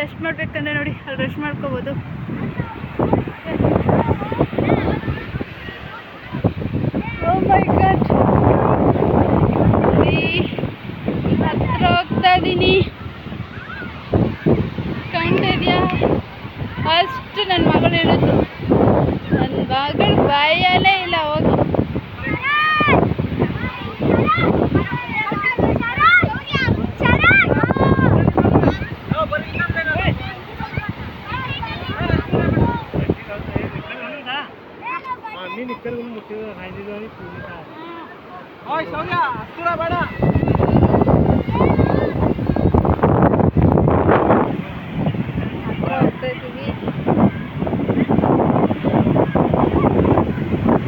Rest ಮಾಡಬೇಕಂದ್ರೆ ನೋಡಿ ಅಲ್ಲಿ ರೆಸ್ಟ್ ಮಾಡ್ಕೋಬೋದು. ಓ ಮೈ ಗಾಡ್, ಹತ್ರ ಹೋಗ್ತಾ ಇದ್ದೀನಿ. ಕಾಣ್ತಾ ಇದೆಯಾ? ಅಷ್ಟು ನನ್ನ ಮಗಳು ಹೇಳಿದ್ರು, ನನ್ನ ಮಗಳು ಬಾಯಲ್ಲೇ ಇಲ್ಲ. ಹೋಗಿ ಹೋಗ್ತಾ ಇದ್ದೀವಿ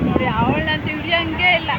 ನೋಡಿ. ಅವಳನ್ನಂತೂ ಇಳಿಯಂಗೆ ಇಲ್ಲ.